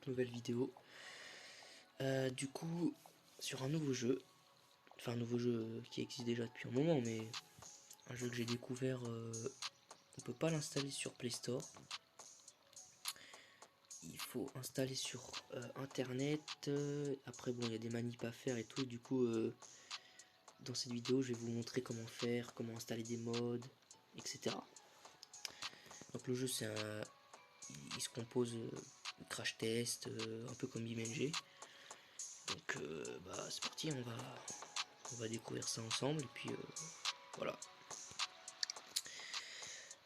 nouvelle vidéo. Du coup, sur un nouveau jeu, enfin un nouveau jeu qui existe déjà depuis un moment, mais un jeu que j'ai découvert, on peut pas l'installer sur Play Store. Il faut installer sur internet. Après bon, il y a des manips à faire et tout. Du coup, dans cette vidéo, je vais vous montrer comment faire, comment installer des mods, etc. Donc le jeu, il se compose de crash test, un peu comme BeamNG. Donc bah c'est parti, on va découvrir ça ensemble et puis voilà.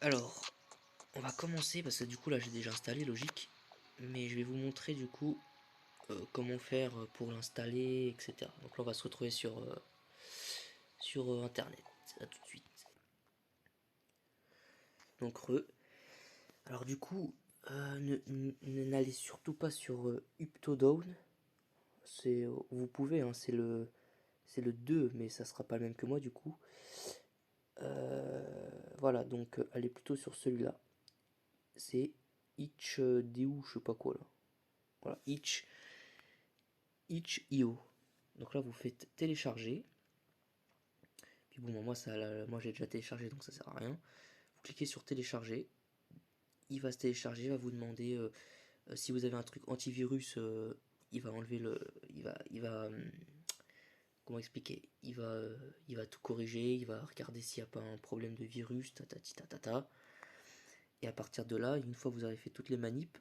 Alors on va commencer parce que du coup là j'ai déjà installé, logique, mais je vais vous montrer du coup comment faire pour l'installer, etc. Donc là on va se retrouver sur internet. À tout de suite. Donc alors du coup n'allez surtout pas sur Uptodown. Vous pouvez hein, c'est le 2 mais ça sera pas le même que moi du coup. Voilà, donc allez plutôt sur celui-là. C'est itch.io, je sais pas quoi là. Voilà, itch.io. Donc là, vous faites télécharger. Puis bon, moi j'ai déjà téléchargé donc ça sert à rien. Vous cliquez sur télécharger. Il va se télécharger, il va vous demander si vous avez un truc antivirus. Il va enlever le. Comment expliquer, il va tout corriger, il va regarder s'il n'y a pas un problème de virus, tatati tatata. Et à partir de là, une fois que vous avez fait toutes les manips,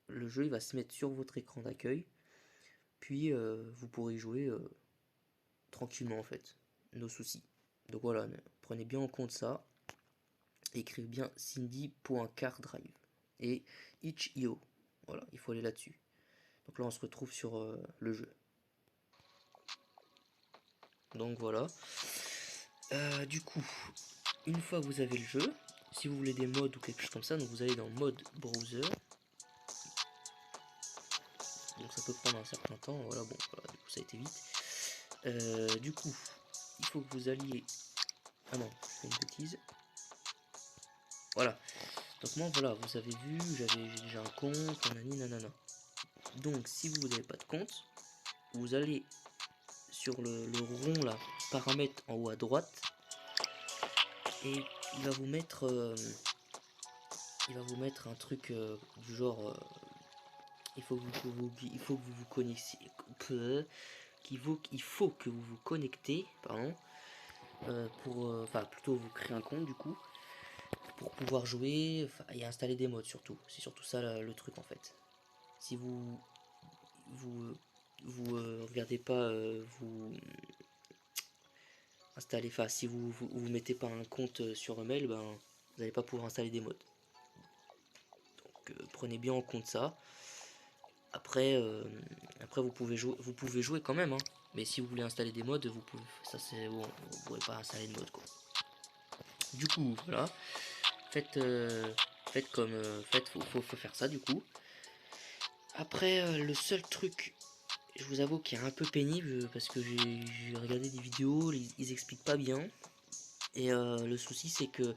le jeu il va se mettre sur votre écran d'accueil, puis vous pourrez jouer tranquillement en fait, nos soucis. Donc voilà, prenez bien en compte ça, écrivez bien cindy.cardrive et itch.io, voilà, il faut aller là-dessus. Donc là on se retrouve sur le jeu. Donc voilà. Du coup, une fois que vous avez le jeu, si vous voulez des mods ou quelque chose comme ça, donc vous allez dans mode browser. Donc ça peut prendre un certain temps, voilà, bon, voilà, du coup ça a été vite. Du coup, il faut que vous alliez... Ah non, je fais une bêtise. Voilà. Donc moi, voilà, vous avez vu, j'ai déjà un compte, nanani, nanana. Donc, si vous n'avez pas de compte, vous allez sur le rond là, paramètres en haut à droite, et il va vous mettre un truc du genre, il faut que vous vous connectiez, il faut que vous vous connectez, pardon, enfin plutôt vous créez un compte du coup, pour pouvoir jouer et installer des mods surtout. C'est surtout ça le truc en fait. Si vous regardez pas, vous installez, enfin si vous mettez pas un compte sur email, ben vous n'allez pas pouvoir installer des mods. Donc prenez bien en compte ça. Après, vous pouvez jouer quand même, hein. Mais si vous voulez installer des mods, vous pouvez, ça c'est bon, vous pourrez pas installer de mods quoi. Du coup, voilà, faites, faut faire ça du coup. Après, le seul truc, je vous avoue qu'il est un peu pénible parce que j'ai regardé des vidéos, ils expliquent pas bien. Et le souci, c'est que,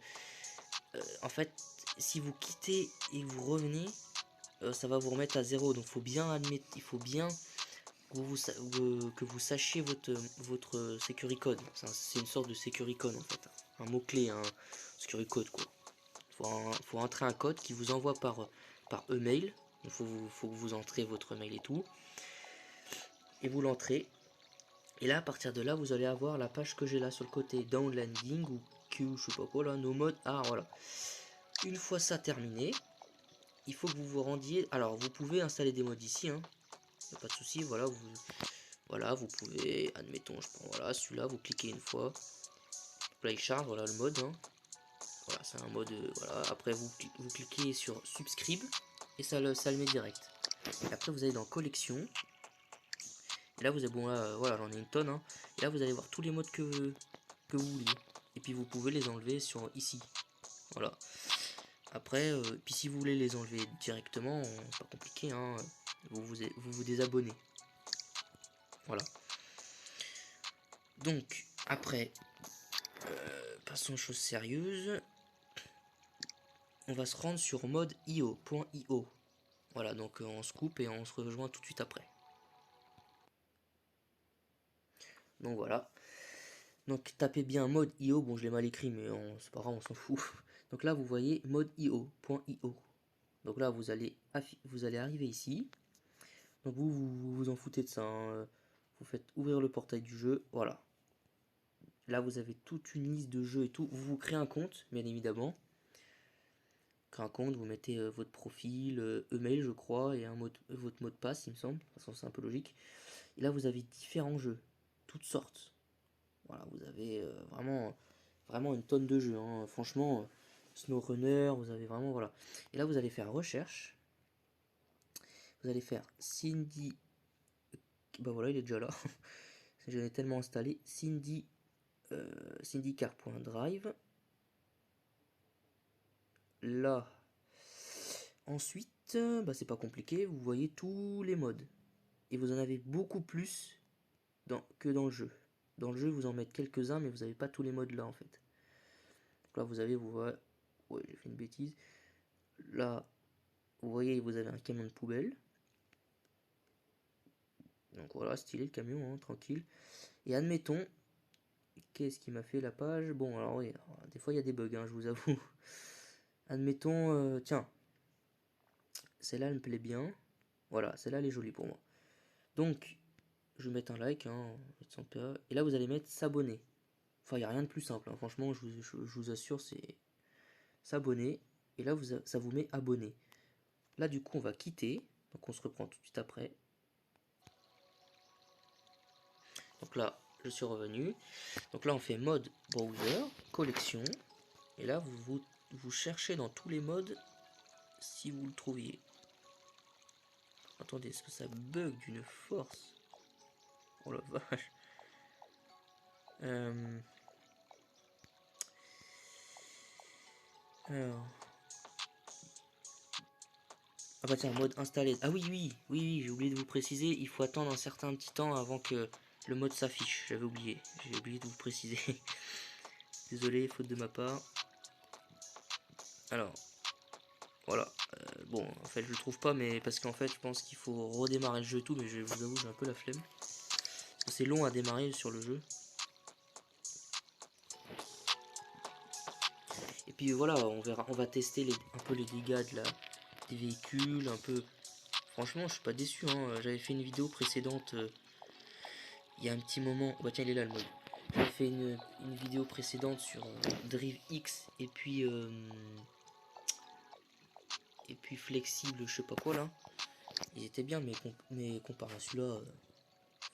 en fait, si vous quittez et vous revenez, ça va vous remettre à zéro. Donc, il faut bien que vous sachiez votre security code. C'est une sorte de security code en fait, un mot clé, un security code quoi. Faut entrer un code qui vous envoie par email. Il faut que vous entrez votre mail et tout. Et vous l'entrez. Et là, à partir de là, vous allez avoir la page que j'ai là sur le côté, down landing ou Q, je sais pas quoi là, no mode. Ah voilà. Une fois ça terminé, il faut que vous vous rendiez. Alors, vous pouvez installer des modes ici, hein. Y a pas de souci. Voilà, vous pouvez, admettons, je prends voilà celui-là, vous cliquez une fois. Là, il charge, voilà le mode. Hein. Voilà, c'est un mode. Voilà. Après, vous cliquez sur subscribe et ça le met direct. Et après, vous allez dans collection. Et là, vous avez bon là, voilà, j'en ai une tonne. Hein. Et là, vous allez voir tous les modes que vous voulez. Et puis vous pouvez les enlever sur ici. Voilà. Après, puis si vous voulez les enlever directement, c'est pas compliqué, hein, vous désabonnez. Voilà. Donc, après, passons aux choses sérieuses. On va se rendre sur mode.io. Voilà, donc on se coupe et on se rejoint tout de suite après. Donc voilà. Donc tapez bien mode IO, bon je l'ai mal écrit mais c'est pas grave, on s'en fout. Donc là vous voyez mode IO.io. Donc là vous allez arriver ici. Donc vous en foutez de ça, hein. Vous faites ouvrir le portail du jeu, voilà. Là vous avez toute une liste de jeux et tout. Vous vous créez un compte, bien évidemment. Créez un compte, vous mettez votre profil, email je crois, et votre mot de passe il me semble. De toute façon c'est un peu logique. Et là vous avez différents jeux, toutes sortes. Voilà, vous avez vraiment une tonne de jeux, hein. Franchement, SnowRunner, vous avez vraiment, voilà. Et là, vous allez faire recherche. Vous allez faire Cindy. Bah voilà, il est déjà là. J'en ai tellement installé. Cindycar.drive. Là. Ensuite, bah c'est pas compliqué. Vous voyez tous les modes. Et vous en avez beaucoup plus que dans le jeu. Dans le jeu, vous en mettez quelques-uns, mais vous n'avez pas tous les modes là en fait. Donc là, vous voyez, ouais, j'ai fait une bêtise. Là, vous voyez, vous avez un camion de poubelle. Donc voilà, stylé le camion, hein, tranquille. Et admettons, qu'est-ce qui m'a fait la page? Bon, alors oui, des fois il y a des bugs, hein, je vous avoue. Admettons, tiens, celle-là elle me plaît bien. Voilà, celle-là elle est jolie pour moi. Donc, je vais mettre un like, hein, et là vous allez mettre s'abonner. Enfin, il n'y a rien de plus simple, hein. Franchement, je vous assure, c'est s'abonner. Et là, ça vous met abonné. Là, du coup, on va quitter. Donc, on se reprend tout de suite après. Donc là, je suis revenu. Donc là, on fait mode browser, collection. Et là, vous cherchez dans tous les modes si vous le trouviez. Attendez, est-ce que ça bug d'une force? Oh la vache. Alors. Ah bah tiens, mode installé. Ah oui, j'ai oublié de vous préciser. Il faut attendre un certain petit temps avant que le mode s'affiche. J'avais oublié. J'ai oublié de vous préciser. Désolé, faute de ma part. Alors, voilà. Bon, en fait, je le trouve pas, mais parce qu'en fait, je pense qu'il faut redémarrer le jeu et tout, mais je vous avoue, j'ai un peu la flemme. Parce que c'est long à démarrer sur le jeu. Et puis voilà, on va tester un peu les dégâts des véhicules, un peu. Franchement, je suis pas déçu, hein. J'avais fait une vidéo précédente il y a un petit moment. Bah tiens, il est là le mode. J'avais fait une vidéo précédente sur Drive X et puis flexible, je sais pas quoi là. Ils étaient bien, mais comparé à celui-là,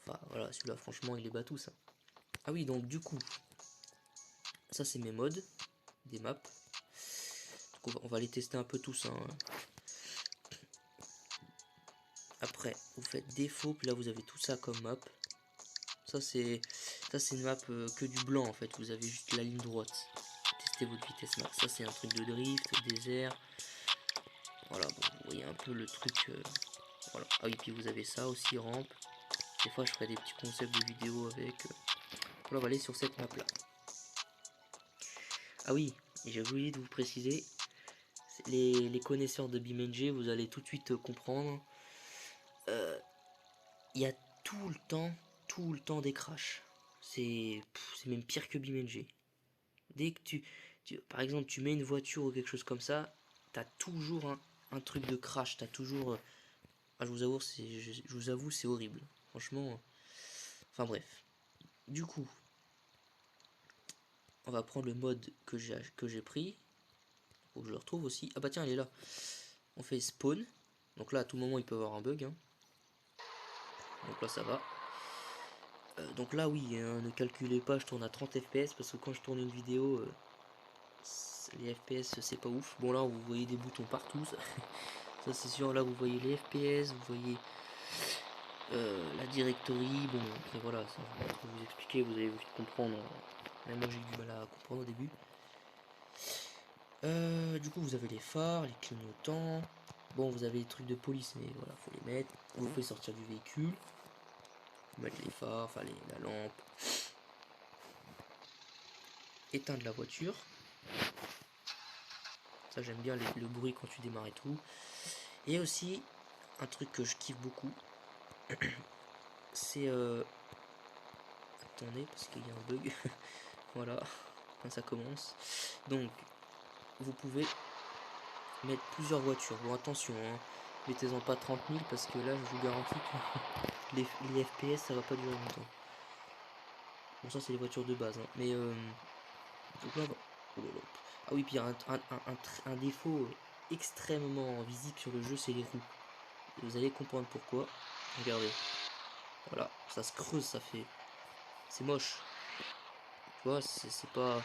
enfin voilà, celui-là franchement il est bat tout ça. Ah oui, donc du coup, ça c'est mes modes des maps. Donc, on va les tester un peu tous, hein. Après, vous faites défaut, puis là vous avez tout ça comme map. Ça c'est une map que du blanc en fait. Vous avez juste la ligne droite. Testez votre vitesse max. Ça c'est un truc de drift, désert. Voilà, bon, vous voyez un peu le truc. Voilà. Ah oui, puis vous avez ça aussi, rampe. Des fois je ferai des petits concepts de vidéo avec. Voilà, on va aller sur cette map là. Ah oui, et j'ai oublié de vous préciser. Les connaisseurs de BeamNG, vous allez tout de suite comprendre. Il y a tout le temps des crashs. C'est même pire que BeamNG. Dès que par exemple, tu mets une voiture ou quelque chose comme ça, t'as toujours un truc de crash. T'as toujours. Ah, je vous avoue, c'est horrible. Franchement. Enfin bref. Du coup, on va prendre le mode que j'ai pris. Faut que je le retrouve aussi. Ah bah tiens, il est là. On fait spawn. Donc là, à tout moment, il peut y avoir un bug, hein. Donc là, ça va. Donc là, oui, hein, ne calculez pas, je tourne à 30 fps parce que quand je tourne une vidéo, les FPS, c'est pas ouf. Bon, là, vous voyez des boutons partout. Ça c'est sûr. Là, vous voyez les FPS, vous voyez la directory. Bon, après voilà, ça, je vais pas trop vous expliquer, vous allez vite comprendre. Même moi, j'ai eu du mal à comprendre au début. Du coup, vous avez les phares, les clignotants. Bon, vous avez les trucs de police, mais voilà, faut les mettre. Vous pouvez sortir du véhicule. Mettre les phares, enfin la lampe. Éteindre la voiture. Ça, j'aime bien le bruit quand tu démarres et tout. Et aussi, un truc que je kiffe beaucoup, c'est... Attendez, parce qu'il y a un bug. Voilà, ça commence. Donc, vous pouvez mettre plusieurs voitures. Bon, attention, hein, mettez-en pas 30 000 parce que là, je vous garantis que les FPS, ça va pas durer longtemps. Bon, ça, c'est les voitures de base, hein. Mais, donc là, oh là là. Ah oui, puis il y a un défaut extrêmement visible sur le jeu, c'est les roues. Et vous allez comprendre pourquoi. Regardez. Voilà, ça se creuse, ça fait... C'est moche. Tu vois, c'est pas...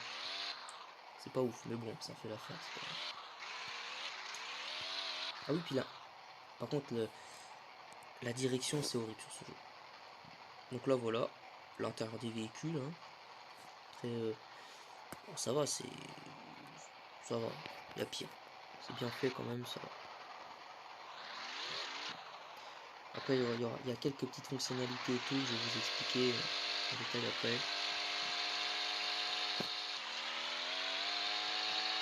C'est pas ouf, mais bon, ça fait l'affaire. Ah oui, puis là, par contre, la direction, c'est horrible sur ce jeu. Donc là, voilà, l'intérieur des véhicules. Hein. Très, bon, ça va, c'est... Ça va, il y a pire. C'est bien fait quand même, ça va. Après, il y a quelques petites fonctionnalités et tout, je vais vous expliquer en détail après.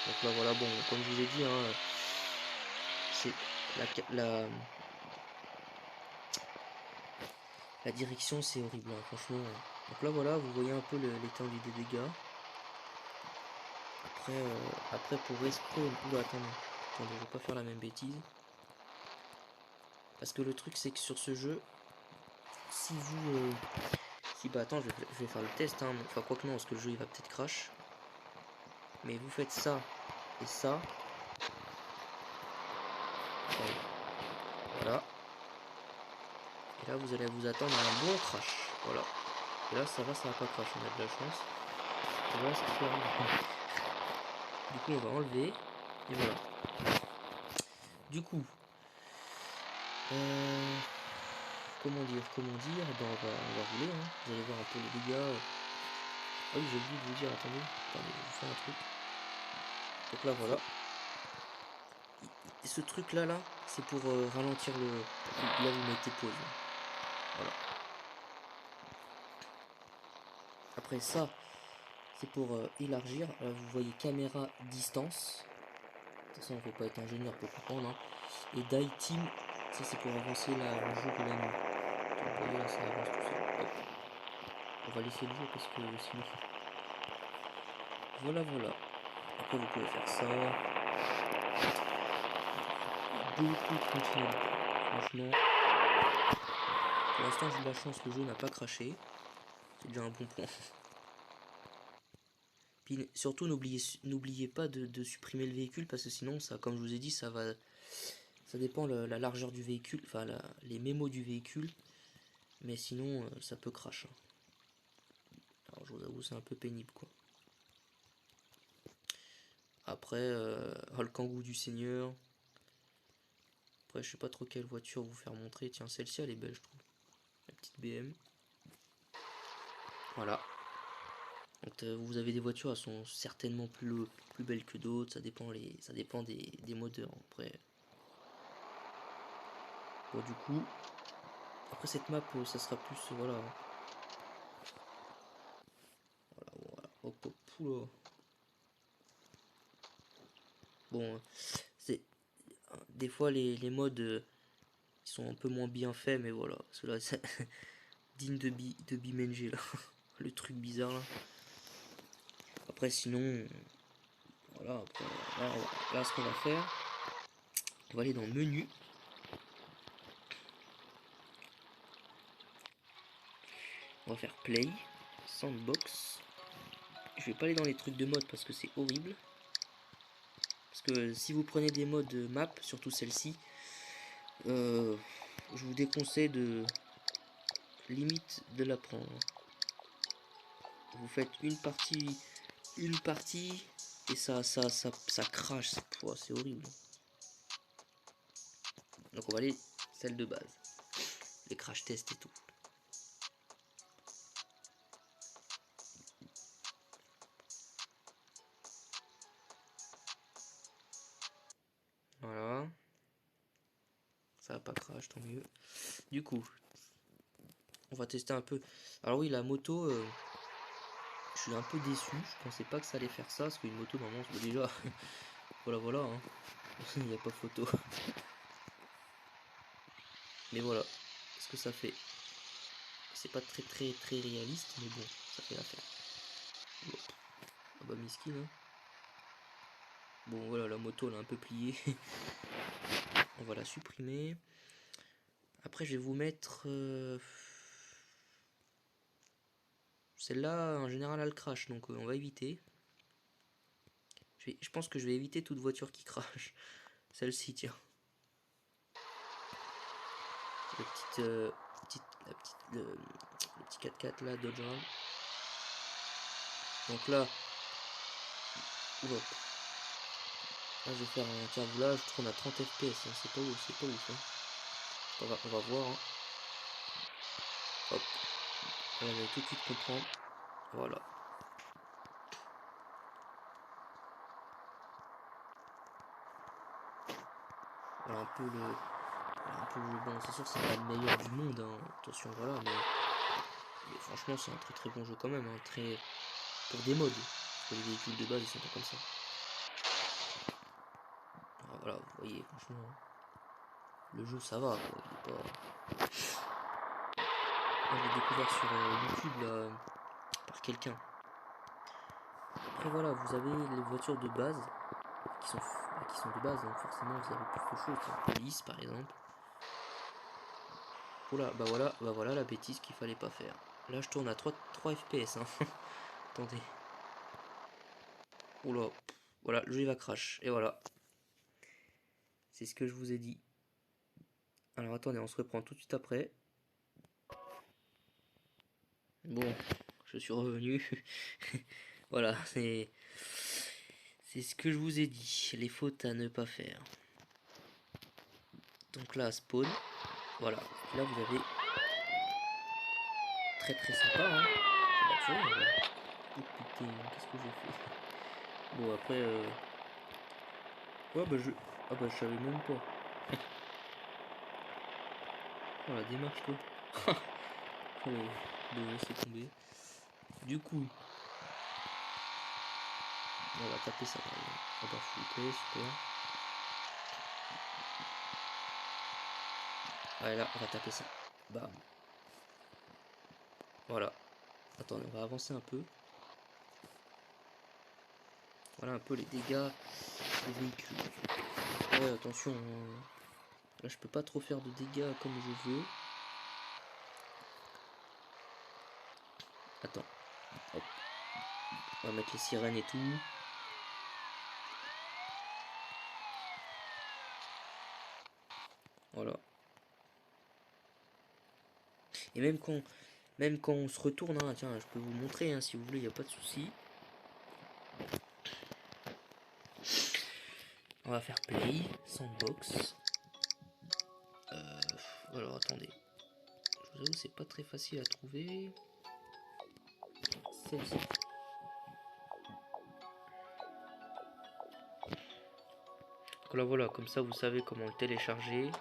Donc là, voilà, bon, comme je vous ai dit, hein, c'est la direction, c'est horrible, hein, franchement. Donc là, voilà, vous voyez un peu l'étendue des dégâts. Après pour respawner... Oula, attendez, je vais pas faire la même bêtise. Parce que le truc, c'est que sur ce jeu, si vous... si, bah attends, je vais faire le test, hein, enfin, quoi que non, parce que le jeu, il va peut-être crash. Mais vous faites ça et ça. Voilà. Et là, vous allez vous attendre à un bon crash. Voilà. Et là, ça va pas crash, on a de la chance. Et voilà ce qui peut arriver. Du coup, on va enlever. Et voilà. Du coup, comment dire, ben, on va rouler, hein. Vous allez voir un peu les dégâts. Ah oui, j'ai oublié de vous dire, attendez, je vous fais un truc. Donc là, voilà. Et ce truc là, c'est pour ralentir le... Là, vous mettez pause. Voilà. Après ça, c'est pour élargir. Là, vous voyez caméra distance. De toute façon, il ne faut pas être ingénieur pour comprendre. Hein. Et Die Team, ça c'est pour avancer le jour et la nuit. Vous voyez là, ça avance tout seul. Hop. On va laisser le jeu parce que sinon... Voilà, voilà. Après, vous pouvez faire ça. Beaucoup de fonctionnalités. Franchement, pour l'instant, j'ai de la chance, le jeu n'a pas craché. C'est déjà un bon point. Puis surtout, n'oubliez pas de supprimer le véhicule parce que sinon, ça, comme je vous ai dit, ça dépend la largeur du véhicule, enfin les mémos du véhicule. Mais sinon, ça peut crash. Alors, je vous avoue, c'est un peu pénible, quoi. Après, le Kangoo du Seigneur. Après, je sais pas trop quelle voiture vous faire montrer. Tiens, celle-ci, elle est belle, je trouve. La petite BM. Voilà. Donc, vous avez des voitures, elles sont certainement plus belles que d'autres. Ça dépend des moteurs. Après, bon, du coup, après cette map, ça sera plus, voilà. Voilà. Hop, hop, oula. Bon, c'est des fois les modes ils sont un peu moins bien faits, mais voilà. Parce que là, c'est digne de Bimenge, là. Le truc bizarre, là. Après, sinon, voilà. Après, là, ce qu'on va faire, on va aller dans menu. On va faire play, sandbox. Je vais pas aller dans les trucs de mode parce que c'est horrible. Parce que si vous prenez des modes map, surtout celle-ci, je vous déconseille de limite de la prendre. Vous faites une partie et ça crache, c'est horrible. Donc on va aller celle de base, les crash tests et tout. Voilà, ça va pas crash, tant mieux. Du coup, on va tester un peu. Alors oui, la moto, je suis un peu déçu. Je pensais pas que ça allait faire ça, parce qu'une moto normalement, déjà, voilà, hein. Il n'y a pas photo. Mais voilà ce que ça fait. C'est pas très réaliste, mais bon, ça fait l'affaire. Bon. Ah bah miskin hein. Bon voilà, la moto elle est un peu pliée. On va la supprimer. Après je vais vous mettre celle-là en général elle crache, donc on va éviter. Je pense que je vais éviter toute voiture qui crache. Celle-ci tiens. Le petit 4x4 là, Dodge Ram. Donc là, oula. Là je vais faire un tiers là, je tourne à 30 fps, hein. C'est pas ouf hein. On va voir hein. Hop. Là, vous allez tout de suite comprendre. Voilà. Voilà un peu le jeu. Bon, c'est sûr que c'est pas le meilleur du monde hein. Attention voilà, mais franchement c'est un très bon jeu quand même hein. Très pour des modes. Parce que les véhicules de base ils sont pas comme ça. Alors, voilà, vous voyez franchement le jeu ça va quoi. Il est pas. Moi je l'ai découvert sur YouTube là, par quelqu'un. Après voilà, vous avez les voitures de base qui sont de base, donc forcément vous avez plus de choses. Police par exemple. Oula, bah voilà la bêtise qu'il fallait pas faire. Là je tourne à 3 fps hein. Attendez. Oula, voilà, le jeu il va crash. Et voilà. C'est ce que je vous ai dit. Alors attendez, on se reprend tout de suite après. Bon, je suis revenu. Voilà, c'est ce que je vous ai dit. Les fautes à ne pas faire. Donc là, spawn. Voilà. Là, vous avez très sympa. Hein. C'est la folie, là. Oh putain, qu'est-ce que j'ai fait? Bon, après. Ouais, bah je. Ah bah je savais même pas. Voilà, démarche-toi. Allez, bon, laissez tomber. Du coup, on va taper ça. On va flipper, super. Ouais, là, on va taper ça. Bam. Voilà. Attendez, on va avancer un peu. Voilà un peu les dégâts des véhicules. Ouais, attention. Là, je peux pas trop faire de dégâts comme je veux. Attends. Hop. On va mettre les sirènes et tout. Voilà. Et même quand on se retourne, hein, tiens, je peux vous montrer hein, si vous voulez, il n'y a pas de souci. On va faire play, sandbox. Alors attendez. Je vous avoue, c'est pas très facile à trouver. Celle-ci. Donc là voilà, comme ça vous savez comment le télécharger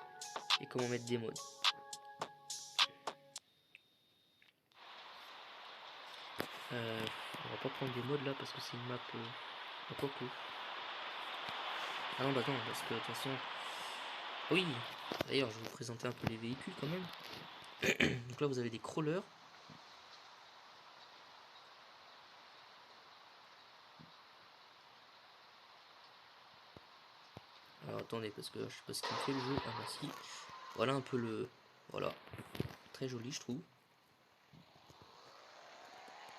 et comment mettre des modes. On va pas prendre des modes là parce que c'est une map quoi que. Ah non bah non parce que de toute façon. Oui, d'ailleurs je vais vous présenter un peu les véhicules quand même. Donc là vous avez des crawlers. Alors attendez parce que je sais pas ce qu'il fait le jeu. Ah bah si. Voilà un peu le. Voilà. Très joli je trouve.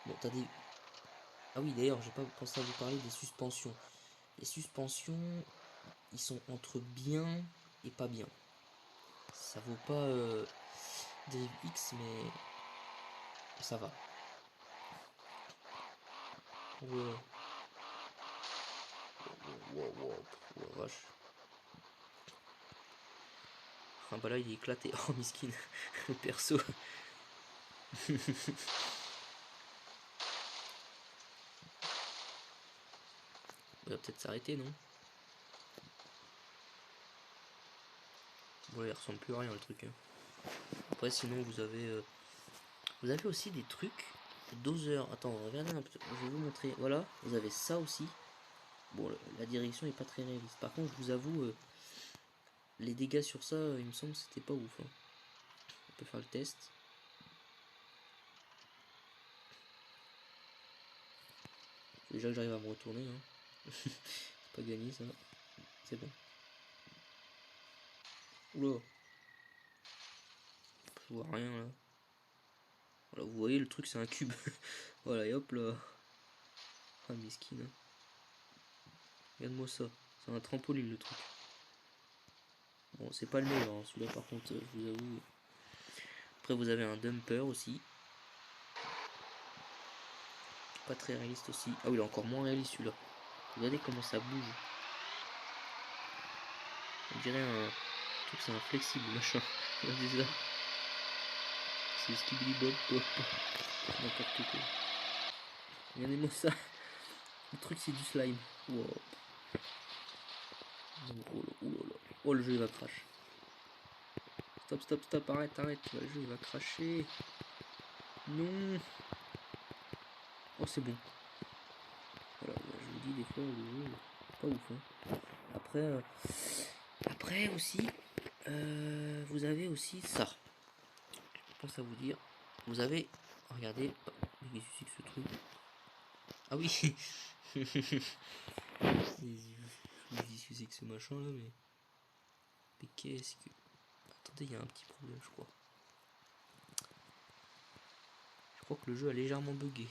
Bon t'as des. Ah oui d'ailleurs j'ai pas pensé à vous parler des suspensions. Les suspensions ils sont entre bien et pas bien. Ça vaut pas Drive X mais ça va. Ouais. Wow, vache. Ah bah là il est éclaté. Oh miskin. Le perso. Il va peut-être s'arrêter non? Bon il ressemble plus à rien le truc. Hein. Après sinon vous avez aussi des trucs. Doseur. Attends, regardez un peu. Je vais vous montrer. Voilà, vous avez ça aussi. Bon, la direction est pas très réaliste. Par contre, je vous avoue, les dégâts sur ça, il me semble que c'était pas ouf. Hein. On peut faire le test. Déjà que j'arrive à me retourner. Hein. C'est pas gagné ça. C'est bon. Oula. Je vois rien là. Voilà, vous voyez le truc c'est un cube. Voilà et hop là. Ah miskin. Hein. Regarde-moi ça. C'est un trampoline le truc. Bon c'est pas le meilleur hein. Celui-là par contre je vous avoue. Après vous avez un dumper aussi. Pas très réaliste aussi. Ah oui il est encore moins réaliste celui-là. Regardez comment ça bouge. On dirait un truc c'est un flexible machin. Regardez ça. C'est Skibidi Bob Pop. N'importe quoi. Regardez-moi ça. Le truc c'est du slime. Wow. Oh le jeu il va crash. Stop, stop, stop, arrête, arrête. Le jeu il va cracher. Non. Oh c'est bon. Voilà, je vous dis des fois le jeu pas ouf. Hein. Après aussi, vous avez aussi ça. Je pense à vous dire. Vous avez, regardez, qu'est-ce que c'est que ce truc? Ah oui. Je vous dis ce que c'est que ce machin là, mais qu'est-ce que... Attendez, il y a un petit problème, je crois. Je crois que le jeu a légèrement bugué.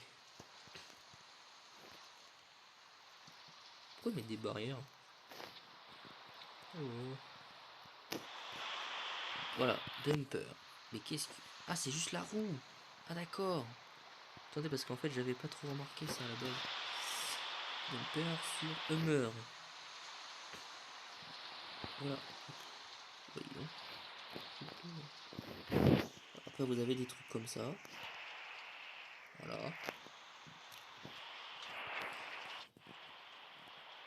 Pourquoi il met des barrières? Oh. Voilà, dumper. Mais qu'est-ce que... Ah, c'est juste la roue. Ah, d'accord. Attendez, parce qu'en fait, j'avais pas trop remarqué ça à la base. Dumper sur Hummer. Voilà. Voyons. Après, vous avez des trucs comme ça. Voilà.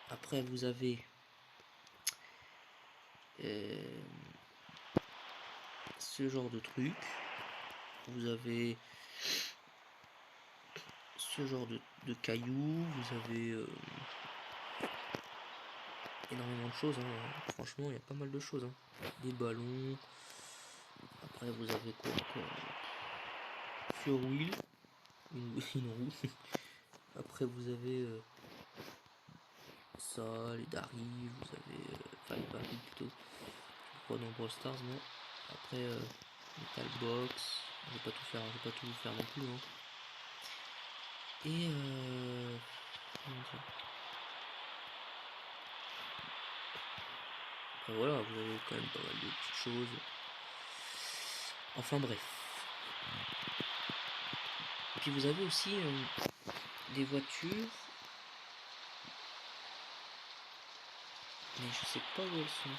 Après, vous avez... ce genre de truc. Vous avez... ce genre de cailloux. Vous avez... énormément de choses. Hein. Franchement, il y a pas mal de choses. Hein. Des ballons. Après, vous avez quoi sur wheel. Une roue. Après, vous avez... ça, les Dari, vous avez... enfin, les Dari plutôt. Je crois dans Brawl Stars, non. Après, Metal Box. Je vais pas tout faire, je vais pas tout faire non plus. Hein. Et après, voilà, vous avez quand même pas mal de petites choses. Enfin bref. Et puis vous avez aussi des voitures. Mais je sais pas où elles sont.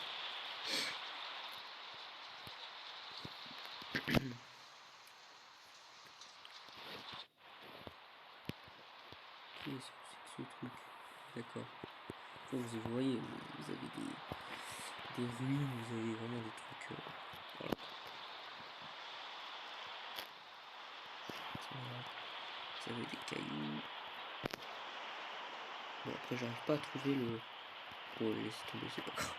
Qu'est-ce que c'est que ce truc? D'accord. Vous voyez, vous avez des ruines, vous avez vraiment des trucs. Voilà. Vous avez des cailloux. Bon, après, j'arrive pas à trouver le. Oh, laissez tomber, c'est pas grave.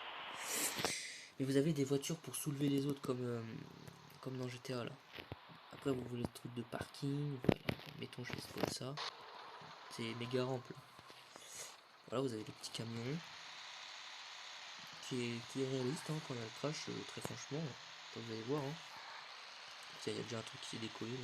Mais vous avez des voitures pour soulever les autres comme dans GTA là. Après, vous voulez des trucs de parking. Voilà. Mettons, je vais spawn ça. C'est méga rempli. Voilà, vous avez des petits camions. Qui est réaliste hein, quand il y a le crash, très franchement. Comme vous allez voir. Hein. Il y a déjà un truc qui s'est décollé là.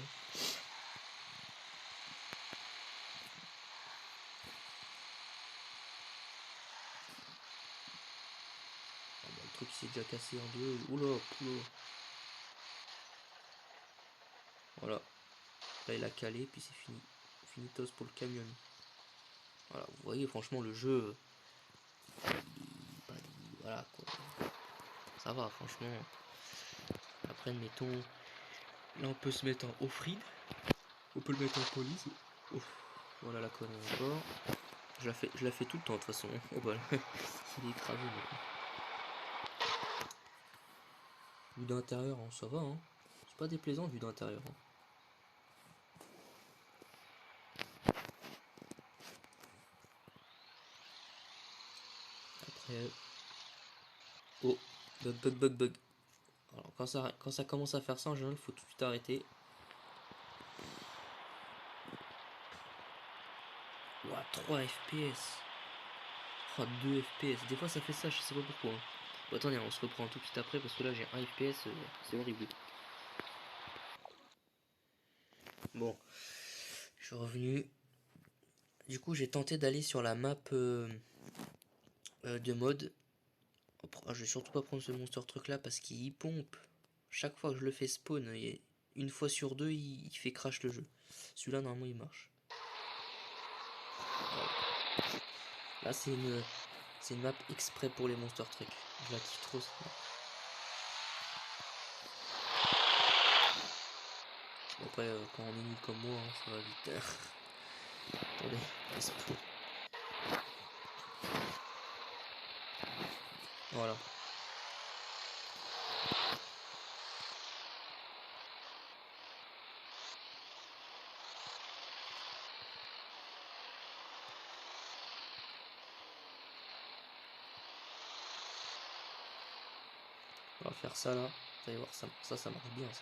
Le truc s'est déjà cassé en deux. Oula, oula. Voilà. Là il a calé puis c'est fini. Finitos pour le camion. Voilà, vous voyez franchement le jeu. Voilà quoi. Ça va franchement. Après admettons. Là on peut se mettre en off-road. On peut le mettre en police. Ouf. Voilà la connerie encore. Je la fais tout le temps de toute façon. Oh bah il est écrasé maintenant. Vue d'intérieur, hein, ça va hein. C'est pas déplaisant vue d'intérieur. Hein. Après. Oh, bug. Alors, quand ça commence à faire ça, en général, il faut tout de suite arrêter. Ouah, 3 FPS. Oh, 2 FPS. Des fois, ça fait ça, je sais pas pourquoi. Bon, attendez, on se reprend tout de suite après parce que là, j'ai 1 FPS, c'est horrible. Bon, je suis revenu. Du coup, j'ai tenté d'aller sur la map de mode. Je vais surtout pas prendre ce monster truc là parce qu'il pompe. Chaque fois que je le fais spawn, une fois sur deux, il fait crash le jeu. Celui-là, normalement, il marche. Voilà. Là, c'est une map exprès pour les monster trucs. Je la kiffe trop cette map. Bon, après, quand on est nul comme moi, hein, ça va vite. Attendez, spawn. Voilà. On va faire ça là. Vous allez voir, ça marche bien ça.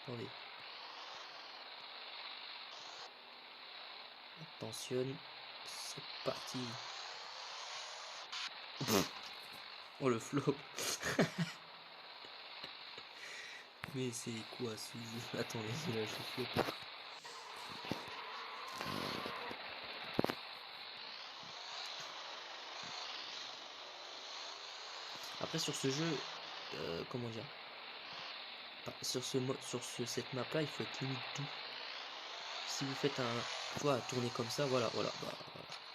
Attendez. Attention. C'est parti. Oh le flop. Mais c'est quoi ce jeu? Attendez, là je flop. Après sur ce jeu, comment dire? Sur cette map là, il faut être limite doux. Si vous faites tourner comme ça, voilà,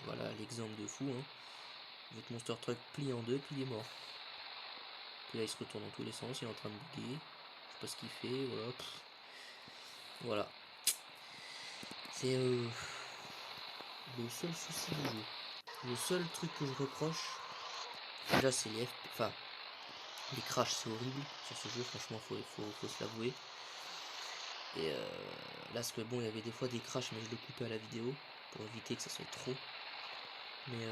voilà l'exemple de fou. Hein. Votre monster truck plie en deux, puis il est mort. Puis là il se retourne dans tous les sens, il est en train de bugger. Je sais pas ce qu'il fait, voilà. Voilà. C'est le seul souci du jeu. Le seul truc que je reproche, déjà c'est les FP, enfin les crashs, c'est horrible sur ce jeu, franchement faut se l'avouer. Et là parce que bon il y avait des fois des crashs mais je le coupais à la vidéo pour éviter que ça soit trop. Mais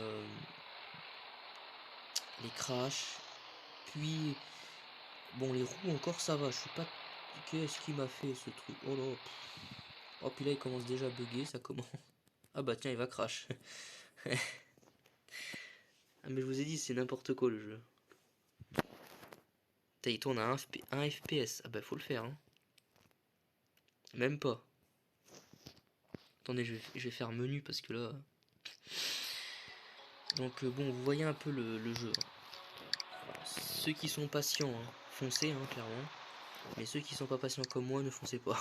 les crashs, puis bon les roues encore ça va, je suis pas. Qu'est-ce qui m'a fait ce truc? Oh là. Oh puis là il commence déjà à bugger, ça commence. Ah bah tiens il va crash. Ah mais je vous ai dit c'est n'importe quoi le jeu. Il tourne à 1 FPS. Ah bah faut le faire hein. Même pas. Attendez, je vais faire menu parce que là. Donc bon, vous voyez un peu le jeu. Alors, ceux qui sont patients, hein, foncez hein, clairement. Mais ceux qui sont pas patients comme moi, ne foncez pas.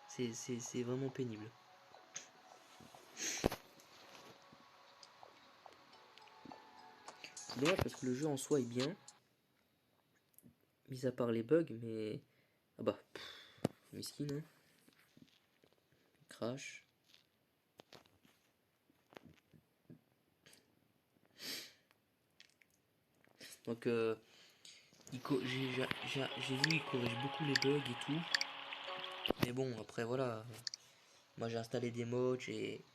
C'est vraiment pénible. C'est dommage parce que le jeu en soi est bien. Mis à part les bugs, mais. Ah bah. Miskin, hein. Crash. Donc j'ai vu il corrige beaucoup les bugs et tout. Mais bon, après voilà. Moi j'ai installé des mods et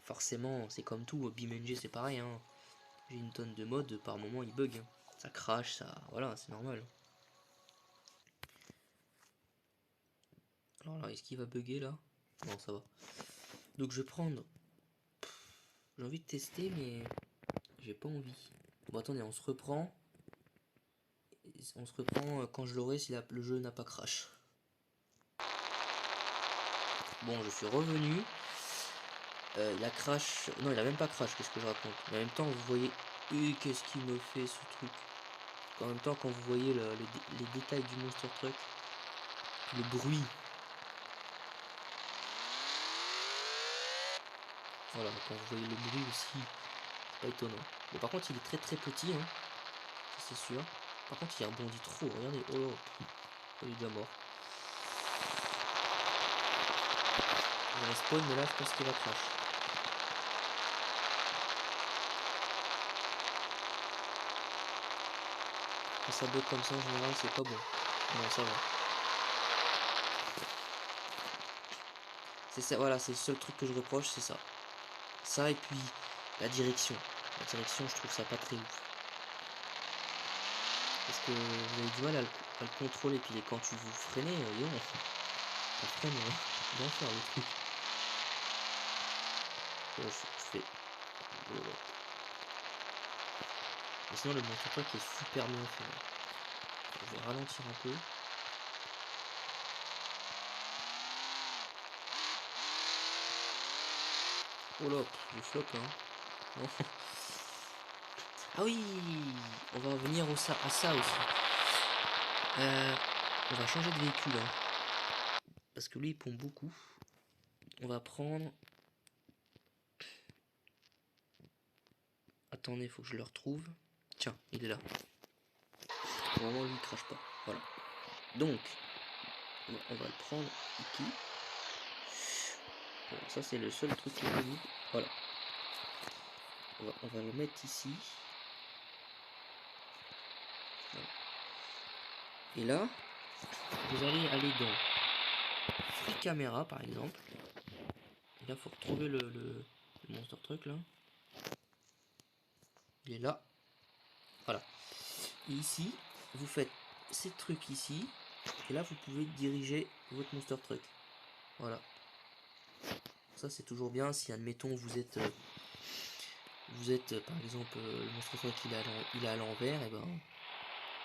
forcément c'est comme tout. BeamNG c'est pareil. Hein. J'ai une tonne de mods, par moment il bug. Hein. Ça crache, ça. Voilà, c'est normal. Alors là, est-ce qu'il va bugger là? Non, ça va. Donc je vais prendre. J'ai envie de tester, mais j'ai pas envie. Bon, attendez, on se reprend. On se reprend quand je l'aurai si le jeu n'a pas crash. Bon, je suis revenu. Il a crash. Non, il a même pas crash, qu'est-ce que je raconte. Mais en même temps, vous voyez. Qu'est-ce qu'il me fait ce truc. En même temps, quand vous voyez les détails du monster truck, le bruit. Voilà, quand vous voyez le bruit aussi, c'est pas étonnant. Bon, par contre, il est très très petit, hein. Ça, c'est sûr. Par contre, il rebondit trop. Regardez, oh là, il est déjà mort. Il respawn, mais là, je pense qu'il va crash. Quand ça bug comme ça, en général, c'est pas bon. Non, ça va. C'est ça, voilà, c'est le seul truc que je reproche, c'est ça. Ça, et puis la direction. La direction, je trouve ça pas très ouf. que vous avez du mal à le contrôler. Puis quand tu vous freinez, ça freine d'enfer le truc. Là, je fais... Mais sinon le monster truck est super bien fait. Je vais ralentir un peu. Oh là, je floppe hein. Non. Ah oui, on va revenir à ça aussi. On va changer de véhicule hein, parce que lui il pompe beaucoup. On va prendre... Attendez, faut que je le retrouve. Tiens, il est là. Vraiment lui il crache pas. Voilà. Donc, on va le prendre ici. Voilà, ça c'est le seul truc qui est visible. Voilà. On va le mettre ici. Voilà. Et là, vous allez aller dans Free Camera par exemple. Et là, il faut retrouver le monster truck là. Il est là. Voilà. Et ici, vous faites ces trucs ici. Et là, vous pouvez diriger votre monster truck. Voilà. Ça, c'est toujours bien. Si, admettons, vous êtes par exemple, le monster truck il est à l'envers, et ben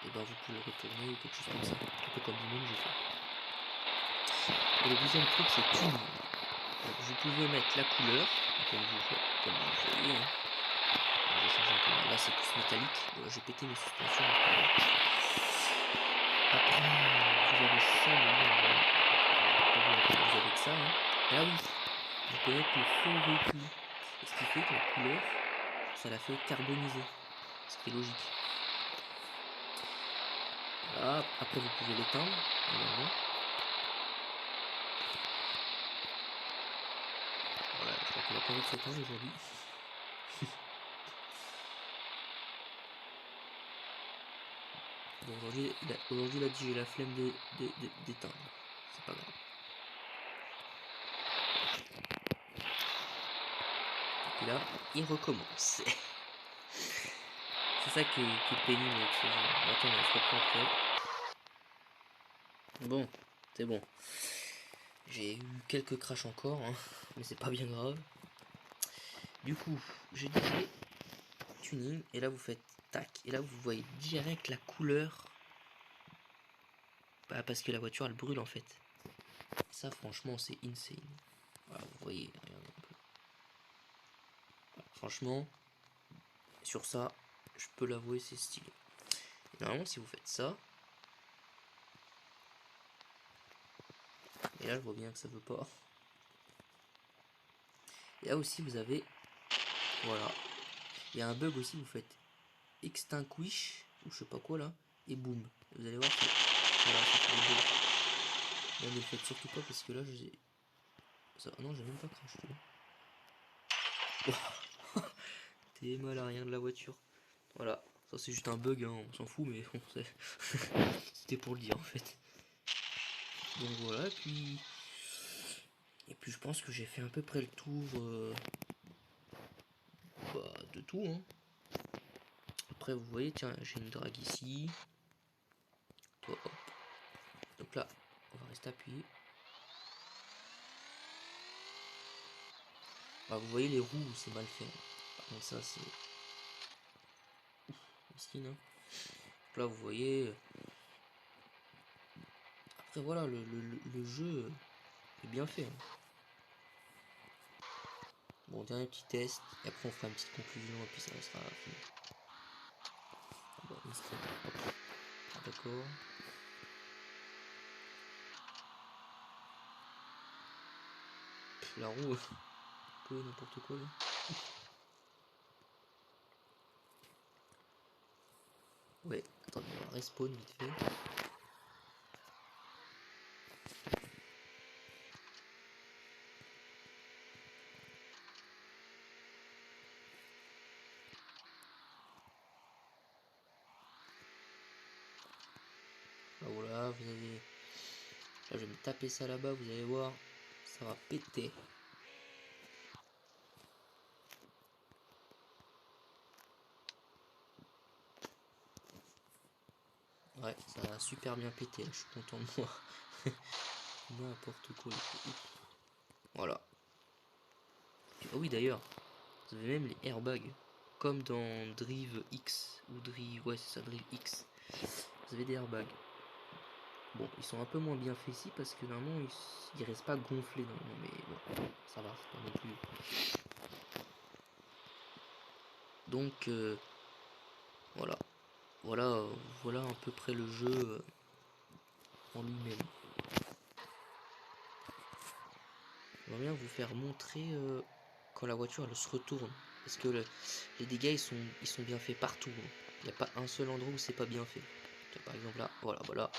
vous pouvez le retourner ou quelque chose comme ça. Un peu comme vous-même, j'ai fait. Et le deuxième truc, c'est tuning. Donc, vous pouvez mettre la couleur, comme vous voyez. Hein. Je vais changer un peu. Là, c'est plus métallique. Bon, j'ai pété mes suspensions. Après, vous avez ça, vous avez que ça. Hein. Et là, oui, vous pouvez mettre le feu au véhicule. Et ce qui fait que la couleur, ça la fait carboniser. Ce qui est logique. Voilà. Après, vous pouvez l'éteindre. Également. Voilà, je crois qu'il a pas envie de s'éteindre aujourd'hui. Bon, aujourd'hui, il a dit j'ai la flemme d'éteindre. C'est pas grave. Et là, il recommence. C'est ça qui est pénible avec ce jeu. Attends, on se reprend après. Bon, c'est bon. J'ai eu quelques crashs encore, hein, mais c'est pas bien grave. Du coup, je disais tuning, et là vous faites tac, et là vous voyez direct la couleur. Bah, parce que la voiture elle brûle en fait. Ça franchement c'est insane. Voilà, vous voyez, regardez un peu. Voilà, franchement, sur ça, je peux l'avouer, c'est stylé. Et normalement si vous faites ça, et là je vois bien que ça veut pas. Et là aussi vous avez, voilà, il y a un bug aussi, vous faites extinguish ou je sais pas quoi là, et boum, vous allez voir que voilà, ça fait des bugs. Là ne le faites surtout pas parce que là j'ai ça, non j'ai même pas crash, tu vois. T'es mal à rien de la voiture. Voilà, ça c'est juste un bug, hein, on s'en fout, mais bon, c'était pour le dire en fait. Donc voilà, et puis je pense que j'ai fait à peu près le tour de tout. Hein. Après vous voyez, tiens, j'ai une drague ici. Toi, hop. Donc là, on va rester appuyé. Bah, vous voyez les roues, c'est mal fait. Par contre ça c'est... Mesquine, hein. Donc là vous voyez... Après voilà, le jeu est bien fait. Hein. Bon, dernier petit test, et après on fera une petite conclusion, et puis ça sera fini. Ah bah, hop. D'accord. La roue, un peu n'importe quoi là. Ouais, attendez, on va respawn vite fait. Bah voilà, vous avez... Là je vais me taper ça là-bas, vous allez voir, ça va péter. Ouais, ça a super bien pété, là, je suis content de moi. N'importe quoi. Voilà. Ah oui, d'ailleurs, vous avez même les airbags. Comme dans Drive X. Ou Drive. Ouais, c'est ça, Drive X. Vous avez des airbags. Bon, ils sont un peu moins bien faits ici parce que normalement, ils restent pas gonflés normalement. Mais bon, ça va, c'est pas non plus. Donc, voilà. Voilà à peu près le jeu en lui-même. J'aimerais bien vous faire montrer quand la voiture elle se retourne. Parce que les dégâts ils sont bien faits partout. Hein. Il n'y a pas un seul endroit où c'est pas bien fait. Donc, par exemple là, voilà.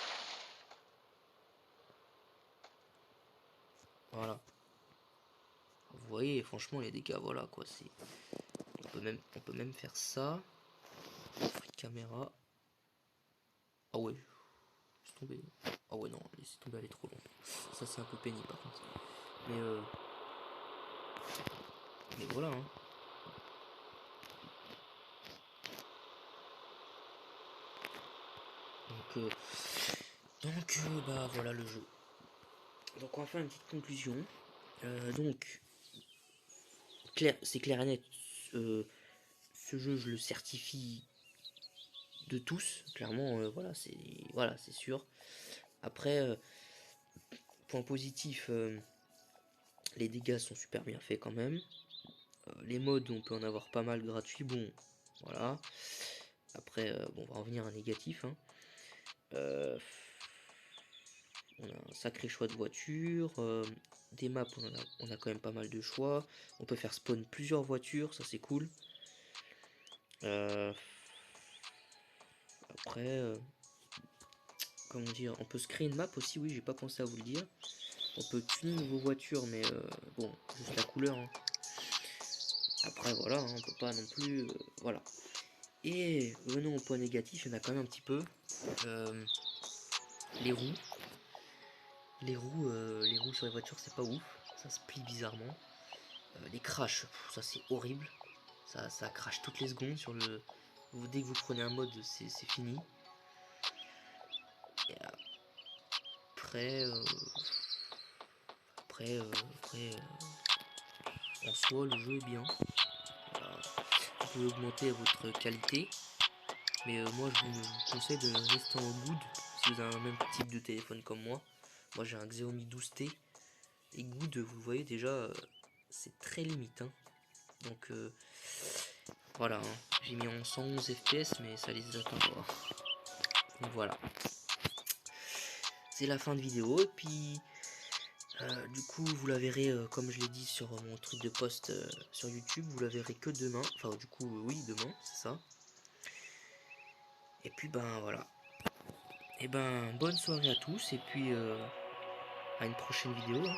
Voilà. Vous voyez, franchement les dégâts, voilà quoi. C'est. On peut même faire ça. Free caméra. Ah ouais. Laisse tomber. Ah ouais non, laissez tomber, elle est trop longue. Ça c'est un peu pénible par contre. Mais voilà hein. Bah voilà le jeu. Donc on va faire une petite conclusion. Donc c'est clair et net. Ce jeu je le certifie de tous. Clairement voilà c'est sûr. Après point positif, les dégâts sont super bien faits quand même. Les modes on peut en avoir pas mal gratuits. Bon voilà. Après bon on va revenir à un négatif. Hein. On a un sacré choix de voitures. Des maps, on a quand même pas mal de choix. On peut faire spawn plusieurs voitures, ça c'est cool. Après, comment dire, on peut se créer une map aussi, oui, j'ai pas pensé à vous le dire. On peut tuner vos voitures, mais bon, juste la couleur. Hein. Après, voilà, hein, on peut pas non plus. Voilà. Et venons au point négatif, il y en a quand même un petit peu. Les roues. Les roues sur les voitures, c'est pas ouf. Ça se plie bizarrement. Les crashs, ça c'est horrible. Ça crache toutes les secondes sur le. Dès que vous prenez un mode, c'est fini. Et après, en soi, le jeu est bien. Voilà. Vous pouvez augmenter votre qualité. Mais moi, je vous conseille de rester en good si vous avez un même type de téléphone comme moi. Moi, j'ai un Xiaomi 12T. Et good, vous le voyez déjà, c'est très limite. Hein. Donc, voilà. Hein. J'ai mis en 111 FPS, mais ça les atteint pas. Donc voilà. C'est la fin de vidéo. Et puis, du coup, vous la verrez, comme je l'ai dit sur mon truc de post sur YouTube, vous la verrez que demain. Enfin, du coup, oui, demain, c'est ça. Et puis, ben voilà. Et ben, bonne soirée à tous. Et puis, à une prochaine vidéo. Hein.